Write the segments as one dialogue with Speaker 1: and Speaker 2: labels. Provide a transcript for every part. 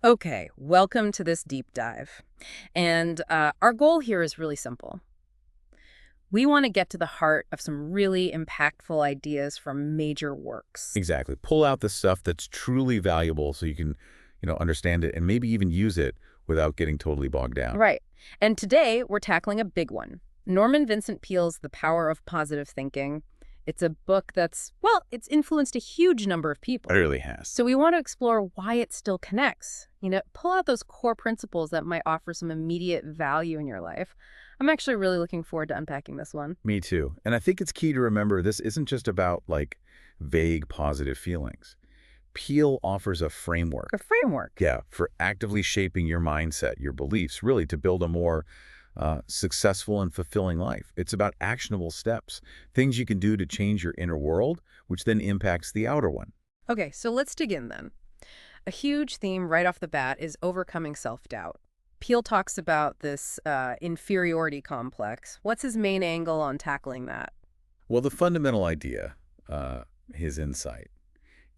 Speaker 1: Okay, welcome to this deep dive. And our goal here is really simple. We want to get to the heart of some really impactful ideas from major works.
Speaker 2: Exactly. Pull out the stuff that's truly valuable so you can, understand it and maybe even use it without getting totally bogged down.
Speaker 1: Right. And today we're tackling a big one. Norman Vincent Peale's The Power of Positive Thinking. It's a book that's, well, it's influenced a huge number of
Speaker 2: It
Speaker 1: people.
Speaker 2: really has.
Speaker 1: So we want to explore why it still connects. Pull out those core principles that might offer some immediate value in your life. I'm actually really looking forward to unpacking this one.
Speaker 2: Me too. And I think it's key to remember this isn't just about vague positive feelings. Peel offers a
Speaker 1: A
Speaker 2: framework.
Speaker 1: framework.
Speaker 2: Yeah, for actively shaping your mindset, your beliefs, really to build a more successful and fulfilling life. It's about actionable steps, things you can do to change your inner world, which then impacts the outer one.
Speaker 1: Okay, so let's dig in then. A huge theme right off the bat is overcoming self-doubt. Peele talks about this inferiority complex. What's his main angle on tackling that?
Speaker 2: Well, the fundamental idea, his insight,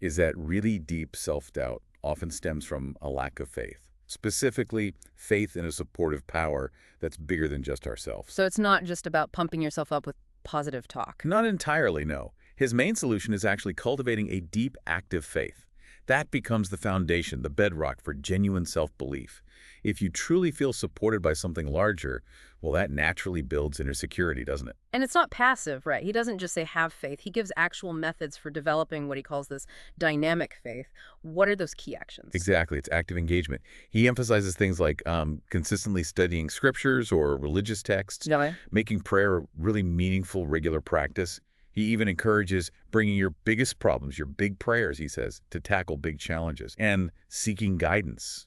Speaker 2: is that really deep self-doubt often stems from a lack of faith, specifically faith in a supportive power that's bigger than just ourselves.
Speaker 1: So it's not just about pumping yourself up with positive talk.
Speaker 2: Not entirely, no. His main solution is actually cultivating a deep, active faith. That becomes the foundation, the bedrock for genuine self-belief. If you truly feel supported by something larger, well, that naturally builds inner security, doesn't it?
Speaker 1: And it's not passive, right? He doesn't just say have faith. He gives actual methods for developing what he calls this dynamic faith. What are those key actions?
Speaker 2: Exactly. It's active engagement. He emphasizes things like consistently studying scriptures or religious texts,
Speaker 1: Yeah.
Speaker 2: making prayer a really meaningful, regular practice. He even encourages bringing your biggest problems, your big prayers, he says, to tackle big challenges and seeking guidance,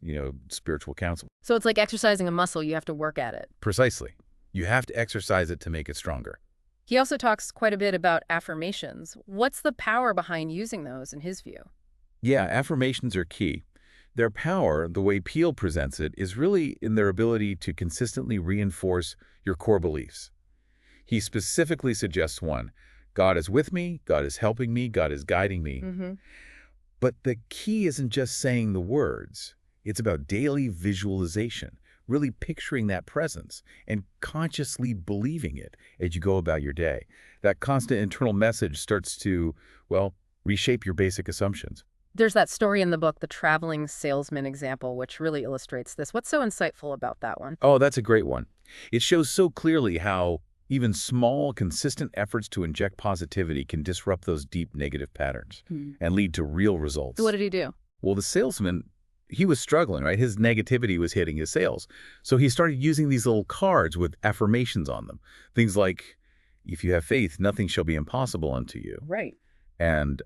Speaker 2: spiritual counsel.
Speaker 1: So it's like exercising a muscle. You have to work at it.
Speaker 2: Precisely. You have to exercise it to make it stronger.
Speaker 1: He also talks quite a bit about affirmations. What's the power behind using those in his view?
Speaker 2: Yeah, affirmations are key. Their power, the way Peele presents it, is really in their ability to consistently reinforce your core beliefs. He specifically suggests one: God is with me, God is helping me, God is guiding me.
Speaker 1: Mm-hmm.
Speaker 2: But the key isn't just saying the words. It's about daily visualization, really picturing that presence and consciously believing it as you go about your day. That constant internal message starts to, well, reshape your basic assumptions.
Speaker 1: There's that story in the book, the traveling salesman example, which really illustrates this. What's so insightful about that one?
Speaker 2: Oh, that's a great one. It shows so clearly how even small, consistent efforts to inject positivity can disrupt those deep negative patterns and lead to real results.
Speaker 1: So what did he do?
Speaker 2: Well, the salesman, he was struggling, right? His negativity was hitting his sales. So he started using these little cards with affirmations on them. Things like, if you have faith, nothing shall be impossible unto you.
Speaker 1: Right.
Speaker 2: And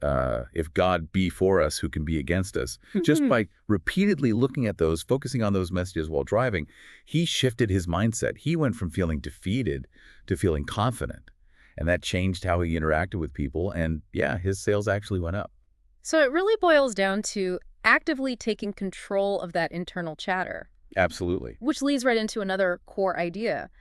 Speaker 2: if God be for us, who can be against us? Just by repeatedly looking at those, focusing on those messages while driving, he shifted his mindset. He went from feeling defeated to feeling confident. And that changed how he interacted with people. And yeah, his sales actually went up.
Speaker 1: So it really boils down to actively taking control of that internal chatter,
Speaker 2: Absolutely.
Speaker 1: which leads right into another core idea: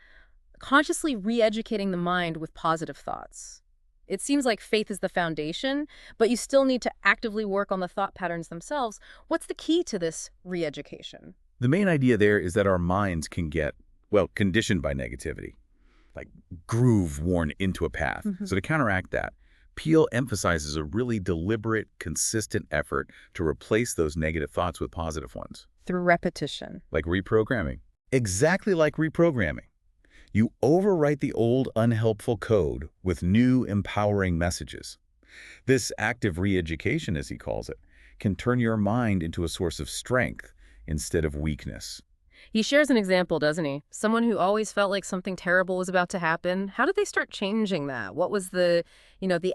Speaker 1: consciously re-educating the mind with positive thoughts. It seems like faith is the foundation, but you still need to actively work on the thought patterns themselves. What's the key to this re-education?
Speaker 2: The main idea there is that our minds can get, well, conditioned by negativity, like groove worn into a path. So to counteract that, Peele emphasizes a really deliberate, consistent effort to replace those negative thoughts with positive ones.
Speaker 1: Through repetition.
Speaker 2: Like reprogramming. Exactly like reprogramming. You overwrite the old unhelpful code with new empowering messages. This active re-education, as he calls it, can turn your mind into a source of strength instead of weakness.
Speaker 1: He shares an example, doesn't he? Someone who always felt like something terrible was about to happen. How did they start changing that? What was the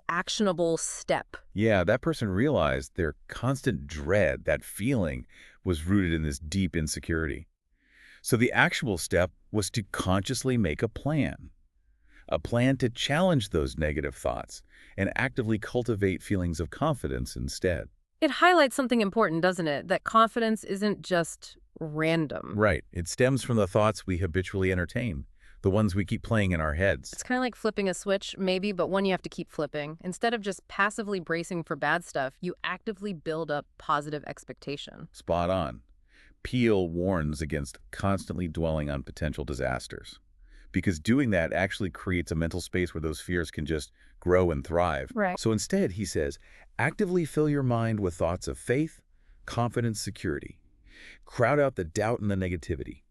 Speaker 1: actionable step?
Speaker 2: Yeah, that person realized their constant dread, that feeling, was rooted in this deep insecurity. So the actual step was to consciously make a plan to challenge those negative thoughts and actively cultivate feelings of confidence instead.
Speaker 1: It highlights something important, doesn't it? That confidence isn't just random.
Speaker 2: Right. It stems from the thoughts we habitually entertain, the ones we keep playing in our heads.
Speaker 1: It's kind of like flipping a switch, maybe, but one you have to keep flipping. Instead of just passively bracing for bad stuff, you actively build up positive expectation.
Speaker 2: Spot on. Peale warns against constantly dwelling on potential disasters, because doing that actually creates a mental space where those fears can just grow and thrive.
Speaker 1: Right.
Speaker 2: So instead, he says, actively fill your mind with thoughts of faith, confidence, security. Crowd out the doubt and the negativity.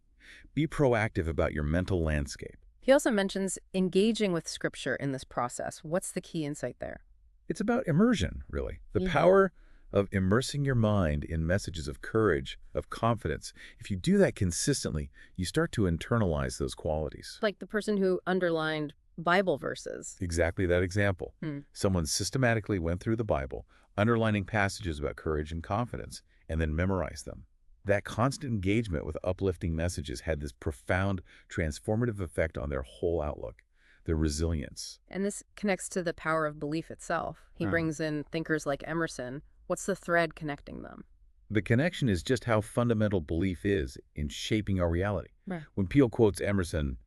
Speaker 2: Be proactive about your mental landscape.
Speaker 1: He also mentions engaging with scripture in this process. What's the key insight there?
Speaker 2: It's about immersion, really. The
Speaker 1: Yeah.
Speaker 2: power of immersing your mind in messages of courage, of confidence. If you do that consistently, you start to internalize those qualities.
Speaker 1: Like the person who underlined Bible verses.
Speaker 2: Exactly that example.
Speaker 1: Hmm.
Speaker 2: Someone systematically went through the Bible, underlining passages about courage and confidence, and then memorized them. That constant engagement with uplifting messages had this profound, transformative effect on their whole outlook, their resilience.
Speaker 1: And this connects to the power of belief itself. He
Speaker 2: Uh,
Speaker 1: brings in thinkers like Emerson. What's the thread connecting them?
Speaker 2: The connection is just how fundamental belief is in shaping our reality.
Speaker 1: Right.
Speaker 2: When Peale quotes Emerson,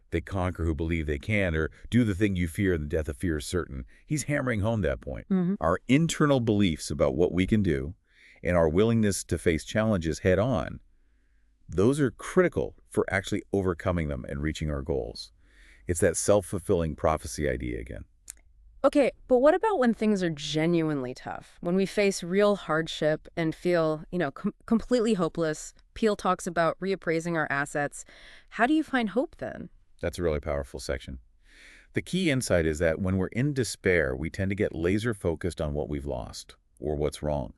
Speaker 2: they conquer who believe they can, or do the thing you fear and the death of fear is certain, he's hammering home that point.
Speaker 1: Mm-hmm.
Speaker 2: Our internal beliefs about what we can do and our willingness to face challenges head on, those are critical for actually overcoming them and reaching our goals. It's that self-fulfilling prophecy idea again.
Speaker 1: Okay, but what about when things are genuinely tough? When we face real hardship and feel, completely hopeless? Peale talks about reappraising our assets. How do you find hope then?
Speaker 2: That's a really powerful section. The key insight is that when we're in despair, we tend to get laser focused on what we've lost or what's wrong.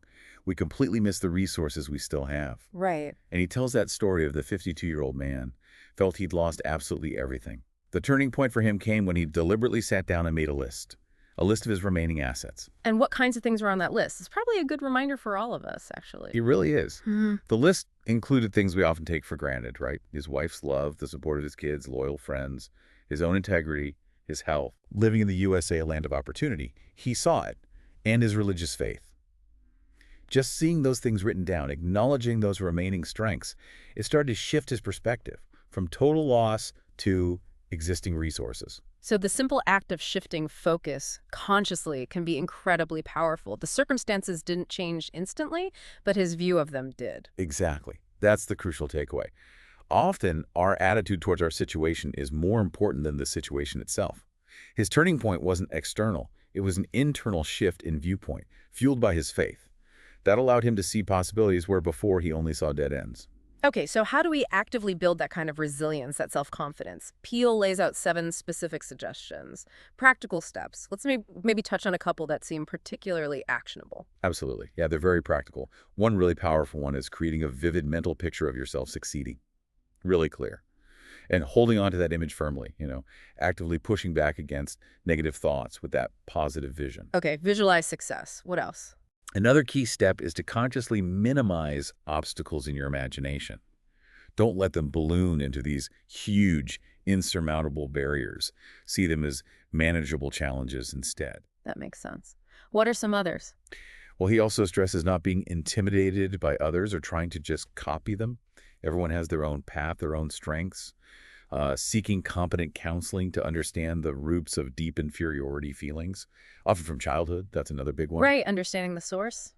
Speaker 2: We completely miss the resources we still have.
Speaker 1: Right.
Speaker 2: And he tells that story of the 52-year-old man, felt he'd lost absolutely everything. The turning point for him came when he deliberately sat down and made a list of his remaining assets.
Speaker 1: And what kinds of things were on that list? It's probably a good reminder for all of us, actually.
Speaker 2: It really is.
Speaker 1: Mhm.
Speaker 2: The list included things we often take for granted, right? His wife's love, the support of his kids, loyal friends, his own integrity, his health. Living in the USA, a land of opportunity, he saw it, and his religious faith. Just seeing those things written down, acknowledging those remaining strengths, it started to shift his perspective from total loss to existing resources.
Speaker 1: So the simple act of shifting focus consciously can be incredibly powerful. The circumstances didn't change instantly, but his view of them did.
Speaker 2: Exactly. That's the crucial takeaway. Often, our attitude towards our situation is more important than the situation itself. His turning point wasn't external. It was an internal shift in viewpoint, fueled by his faith. That allowed him to see possibilities where before he only saw dead ends.
Speaker 1: Okay, so how do we actively build that kind of resilience, that self-confidence? Peale lays out 7 specific suggestions, practical steps. Let's maybe touch on a couple that seem particularly actionable.
Speaker 2: Absolutely. Yeah, they're very practical. One really powerful one is creating a vivid mental picture of yourself succeeding. Really clear. And holding on to that image firmly, actively pushing back against negative thoughts with that positive vision.
Speaker 1: Okay, visualize success. What else?
Speaker 2: Another key step is to consciously minimize obstacles in your imagination. Don't let them balloon into these huge, insurmountable barriers. See them as manageable challenges instead.
Speaker 1: That makes sense. What are some others?
Speaker 2: Well, he also stresses not being intimidated by others or trying to just copy them. Everyone has their own path, their own strengths. Seeking competent counseling to understand the roots of deep inferiority feelings, often from childhood. That's another big one.
Speaker 1: Right, understanding the source.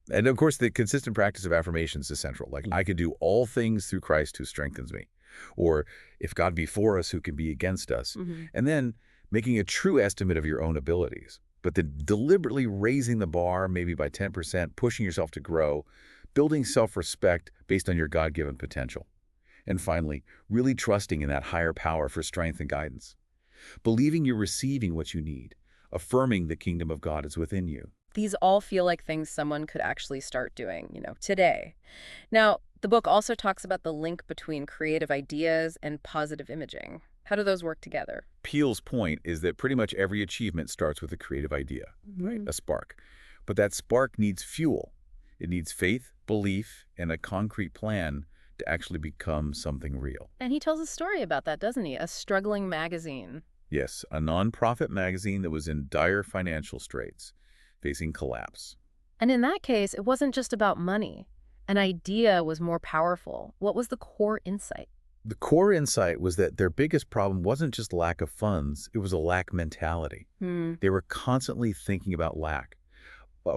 Speaker 2: And of course, the consistent practice of affirmations is central. Like, I can do all things through Christ who strengthens me. Or, if God be for us, who can be against us?
Speaker 1: Mm-hmm.
Speaker 2: And then making a true estimate of your own abilities, but then deliberately raising the bar, maybe by 10%, pushing yourself to grow, building self-respect based on your God-given potential. And finally, really trusting in that higher power for strength and guidance. Believing you're receiving what you need, affirming the kingdom of God is within you.
Speaker 1: These all feel like things someone could actually start doing, today. Now, the book also talks about the link between creative ideas and positive imaging. How do those work together?
Speaker 2: Peale's point is that pretty much every achievement starts with a creative idea, right? A spark. But that spark needs fuel. It needs faith, belief, and a concrete plan to actually become something real.
Speaker 1: And he tells a story about that, doesn't he? A struggling magazine.
Speaker 2: Yes, a nonprofit magazine that was in dire financial straits, facing collapse.
Speaker 1: And in that case, it wasn't just about money. An idea was more powerful. What was the core insight?
Speaker 2: The core insight was that their biggest problem wasn't just lack of funds, it was a lack mentality. They were constantly thinking about lack.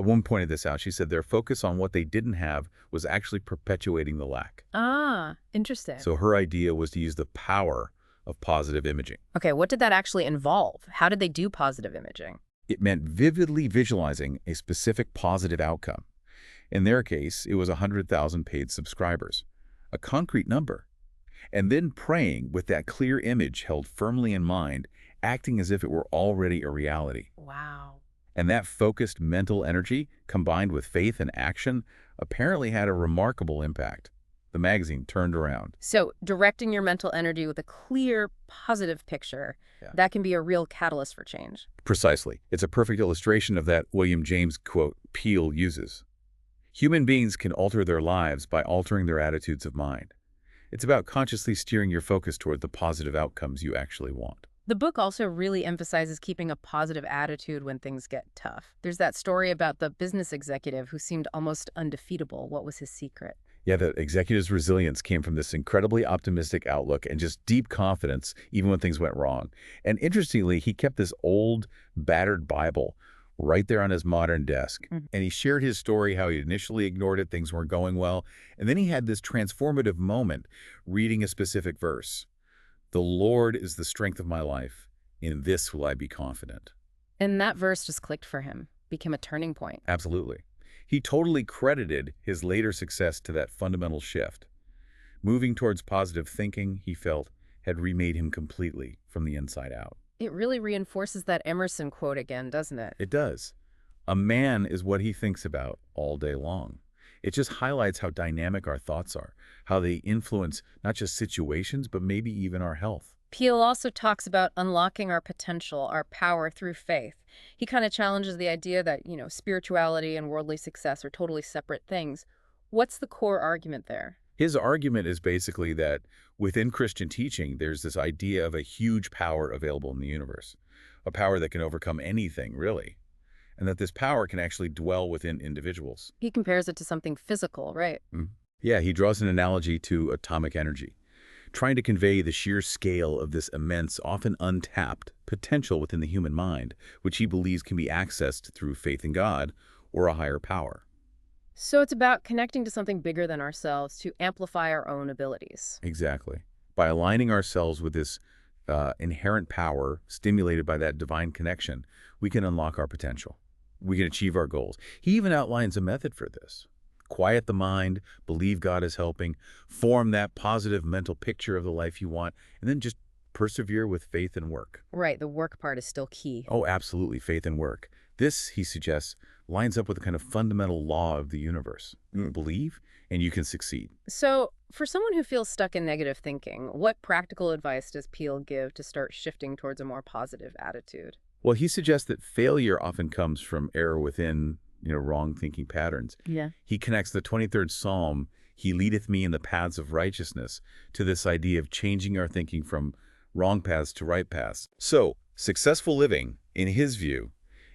Speaker 2: One pointed this out. She said their focus on what they didn't have was actually perpetuating the lack.
Speaker 1: Ah, interesting.
Speaker 2: So her idea was to use the power of positive imaging.
Speaker 1: Okay, what did that actually involve? How did they do positive imaging?
Speaker 2: It meant vividly visualizing a specific positive outcome. In their case, it was 100,000 paid subscribers, a concrete number. And then praying with that clear image held firmly in mind, acting as if it were already a reality.
Speaker 1: Wow.
Speaker 2: And that focused mental energy, combined with faith and action, apparently had a remarkable impact. The magazine turned around.
Speaker 1: So directing your mental energy with a clear, positive picture,
Speaker 2: Yeah.
Speaker 1: that can be a real catalyst for change.
Speaker 2: Precisely. It's a perfect illustration of that William James quote Peale uses. Human beings can alter their lives by altering their attitudes of mind. It's about consciously steering your focus toward the positive outcomes you actually want.
Speaker 1: The book also really emphasizes keeping a positive attitude when things get tough. There's that story about the business executive who seemed almost undefeatable. What was his secret?
Speaker 2: Yeah, the executive's resilience came from this incredibly optimistic outlook and just deep confidence, even when things went wrong. And interestingly, he kept this old, battered Bible right there on his modern desk. And he shared his story, how he initially ignored it, things weren't going well. And then he had this transformative moment reading a specific verse. The Lord is the strength of my life. In this will I be confident.
Speaker 1: And that verse just clicked for him, became a turning point.
Speaker 2: Absolutely. He totally credited his later success to that fundamental shift. Moving towards positive thinking, he felt, had remade him completely from the inside out.
Speaker 1: It really reinforces that Emerson quote again, doesn't it?
Speaker 2: It does. A man is what he thinks about all day long. It just highlights how dynamic our thoughts are, how they influence not just situations, but maybe even our health.
Speaker 1: Peale also talks about unlocking our potential, our power through faith. He kind of challenges the idea that, spirituality and worldly success are totally separate things. What's the core argument there?
Speaker 2: His argument is basically that within Christian teaching, there's this idea of a huge power available in the universe, a power that can overcome anything, really, and that this power can actually dwell within individuals.
Speaker 1: He compares it to something physical, right?
Speaker 2: Yeah, he draws an analogy to atomic energy, trying to convey the sheer scale of this immense, often untapped potential within the human mind, which he believes can be accessed through faith in God or a higher power.
Speaker 1: So it's about connecting to something bigger than ourselves to amplify our own abilities.
Speaker 2: Exactly. By aligning ourselves with this inherent power stimulated by that divine connection, we can unlock our potential. We can achieve our goals. He even outlines a method for this. Quiet the mind, believe God is helping, form that positive mental picture of the life you want, and then just persevere with faith and work.
Speaker 1: Right, the work part is still key.
Speaker 2: Oh, absolutely, faith and work. This, he suggests, lines up with a kind of fundamental law of the universe. Believe, and you can succeed.
Speaker 1: So, for someone who feels stuck in negative thinking, what practical advice does Peale give to start shifting towards a more positive attitude?
Speaker 2: Well, he suggests that failure often comes from error within, wrong thinking patterns.
Speaker 1: Yeah.
Speaker 2: He connects the 23rd Psalm, "He leadeth me in the paths of righteousness," to this idea of changing our thinking from wrong paths to right paths. So, successful living, in his view,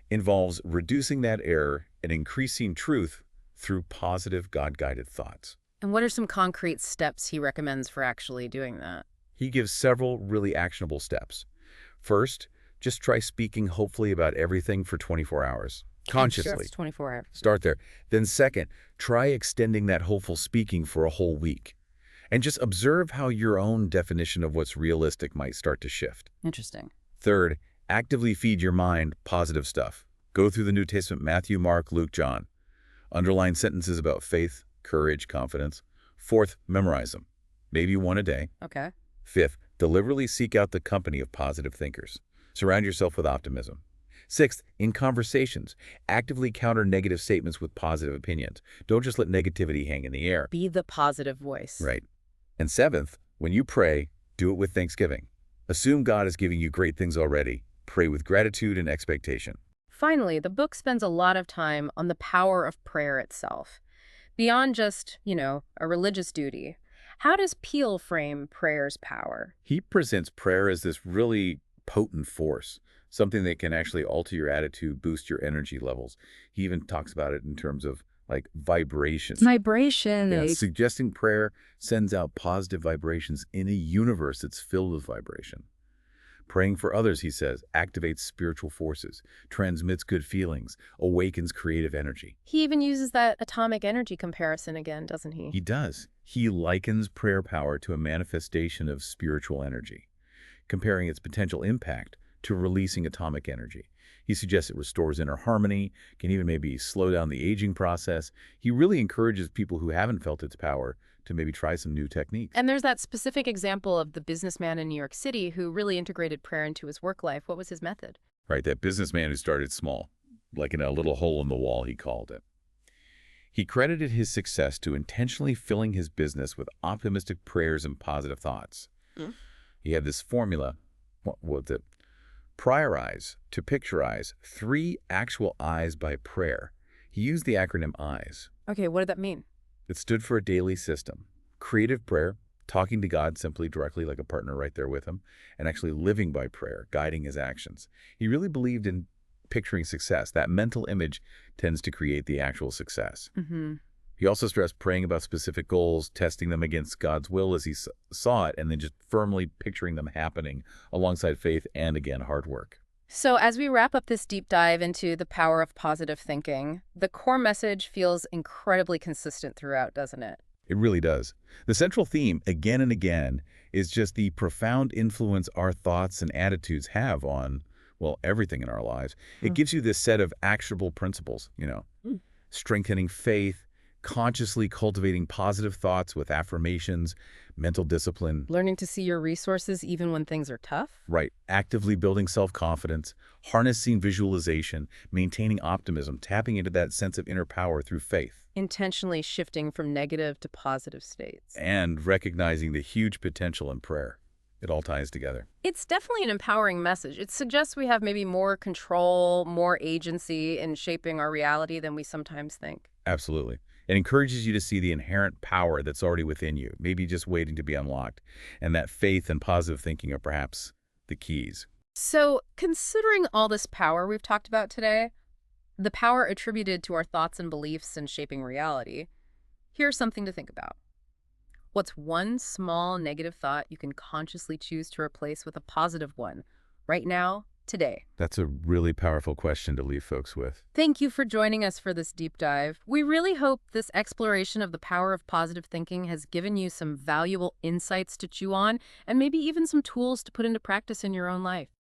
Speaker 2: involves reducing that error and increasing truth through positive, God-guided thoughts.
Speaker 1: And what are some concrete steps he recommends for actually doing that?
Speaker 2: He gives several really actionable steps. First, just try speaking hopefully about everything for 24 hours, consciously.
Speaker 1: That's 24 hours.
Speaker 2: Start there. Then second, try extending that hopeful speaking for a whole week. And just observe how your own definition of what's realistic might start to shift.
Speaker 1: Interesting.
Speaker 2: Third, actively feed your mind positive stuff. Go through the New Testament, Matthew, Mark, Luke, John. Underline sentences about faith, courage, confidence. Fourth, memorize them. Maybe one a day.
Speaker 1: Okay.
Speaker 2: Fifth, deliberately seek out the company of positive thinkers. Surround yourself with optimism. Sixth, in conversations, actively counter negative statements with positive opinions. Don't just let negativity hang in the air.
Speaker 1: Be the positive voice.
Speaker 2: Right. And seventh, when you pray, do it with thanksgiving. Assume God is giving you great things already. Pray with gratitude and expectation.
Speaker 1: Finally, the book spends a lot of time on the power of prayer itself. Beyond just, a religious duty, how does Peale frame prayer's power?
Speaker 2: He presents prayer as this really potent force, something that can actually alter your attitude, boost your energy levels. He even talks about it in terms of like vibrations.
Speaker 1: Vibration.
Speaker 2: Yeah, suggesting prayer sends out positive vibrations in a universe that's filled with vibration. Praying for others, he says, activates spiritual forces, transmits good feelings, awakens creative energy.
Speaker 1: He even uses that atomic energy comparison again, doesn't he?
Speaker 2: He does. He likens prayer power to a manifestation of spiritual energy, comparing its potential impact to releasing atomic energy. He suggests it restores inner harmony, can even maybe slow down the aging process. He really encourages people who haven't felt its power to maybe try some new techniques.
Speaker 1: And there's that specific example of the businessman in New York City who really integrated prayer into his work life. What was his method?
Speaker 2: Right, that businessman who started small, like in a little hole in the wall, he called it. He credited his success to intentionally filling his business with optimistic prayers and positive thoughts.
Speaker 1: Mm.
Speaker 2: He had this formula, what was it? Priorize to picturize 3 actual I's by prayer. He used the acronym I's.
Speaker 1: Okay, what did that mean?
Speaker 2: It stood for a daily system. Creative prayer, talking to God simply directly like a partner right there with him, and actually living by prayer, guiding his actions. He really believed in picturing success. That mental image tends to create the actual success.
Speaker 1: Mm-hmm.
Speaker 2: He also stressed praying about specific goals, testing them against God's will as he saw it, and then just firmly picturing them happening alongside faith and, again, hard work.
Speaker 1: So as we wrap up this deep dive into the power of positive thinking, the core message feels incredibly consistent throughout, doesn't it?
Speaker 2: It really does. The central theme, again and again, is just the profound influence our thoughts and attitudes have on, well, everything in our lives. It gives you this set of actionable principles,
Speaker 1: Mm.
Speaker 2: strengthening faith, consciously cultivating positive thoughts with affirmations, mental discipline,
Speaker 1: Learning to see your resources even when things are tough?
Speaker 2: right, actively building self-confidence, harnessing visualization, maintaining optimism, tapping into that sense of inner power through faith,
Speaker 1: Intentionally shifting from negative to positive states.
Speaker 2: and recognizing the huge potential in prayer. It all ties together.
Speaker 1: It's definitely an empowering message. It suggests we have maybe more control, more agency in shaping our reality than we sometimes think.
Speaker 2: Absolutely. It encourages you to see the inherent power that's already within you, maybe just waiting to be unlocked, and that faith and positive thinking are perhaps the keys.
Speaker 1: So, considering all this power we've talked about today, the power attributed to our thoughts and beliefs in shaping reality, here's something to think about. What's one small negative thought you can consciously choose to replace with a positive one right now, today?
Speaker 2: That's a really powerful question to leave folks with.
Speaker 1: Thank you for joining us for this deep dive. We really hope this exploration of the power of positive thinking has given you some valuable insights to chew on and maybe even some tools to put into practice in your own life.